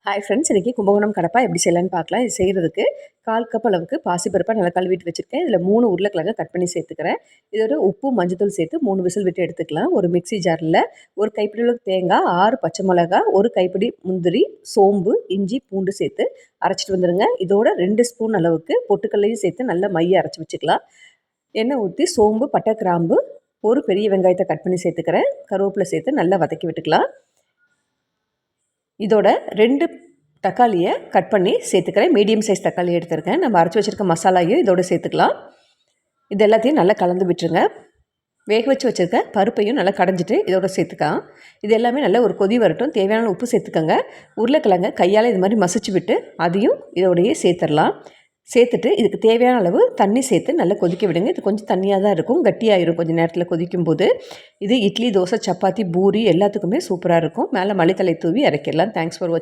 Hi friends, இன்றைக்கி கும்பகோணம் கடப்பா எப்படி செய்யலான்னு பார்க்கலாம். இது செய்கிறதுக்கு 1/4 கப் அளவுக்கு பாசிப்பருப்பை நல்லா கழுவிட்டு வச்சுருக்கேன். இதில் 3 உருளைக்கிழங்கு கட் பண்ணி சேர்த்துக்கிறேன். இதோட உப்பு மஞ்சத்தூள் சேர்த்து 3 விசில் விட்டு எடுத்துக்கலாம். ஒரு மிக்ஸி ஜாரில் ஒரு கைப்பிடி அளவுக்கு தேங்காய், 6 பச்சை மிளகா, ஒரு கைப்பிடி முந்திரி, சோம்பு, இஞ்சி, பூண்டு சேர்த்து அரைச்சிட்டு வந்துடுங்க. இதோட 2 ஸ்பூன் அளவுக்கு பொட்டுக்கல்லையும் சேர்த்து நல்லா மைய அரைச்சி வச்சுக்கலாம். எண்ணெய் ஊற்றி சோம்பு, பட்டை, கிராம்பு, ஒரு பெரிய வெங்காயத்தை கட் பண்ணி சேர்த்துக்கிறேன். கருவேப்பிலை சேர்த்து நல்லா வதக்கி விட்டுக்கலாம். இதோட 2 தக்காளியை கட் பண்ணி சேர்த்துக்கிறேன். மீடியம் சைஸ் தக்காளி எடுத்துருக்கேன். நம்ம அரைச்சி வச்சுருக்க மசாலாவையும் இதோட சேர்த்துக்கலாம். இது எல்லாத்தையும் நல்லா கலந்து விட்டுருங்க. வேக வச்சு வச்சுருக்க பருப்பையும் நல்லா கடைஞ்சிட்டு இதோட சேர்த்துக்கலாம். இது எல்லாமே நல்லா ஒரு கொதி வரட்டும். தேவையான உப்பு சேர்த்துக்கோங்க. உருளைக்கிழங்க கையால் இது மாதிரி மசிச்சு விட்டு அதையும் இதோடையே சேர்த்துடலாம். சேர்த்துட்டு இதுக்கு தேவையான அளவு தண்ணி சேர்த்து நல்லா கொதிக்க விடுங்க. இது கொஞ்சம் தண்ணியாக தான் இருக்கும், கட்டியாயிரும் கொஞ்சம் நேரத்தில் கொதிக்கும் போது. இது இட்லி, தோசை, சப்பாத்தி, பூரி எல்லாத்துக்குமே சூப்பராக இருக்கும். மேலே மல்லித்தழை தூவி இறக்கிடலாம். தேங்க்ஸ் ஃபார் வாட்சிங்.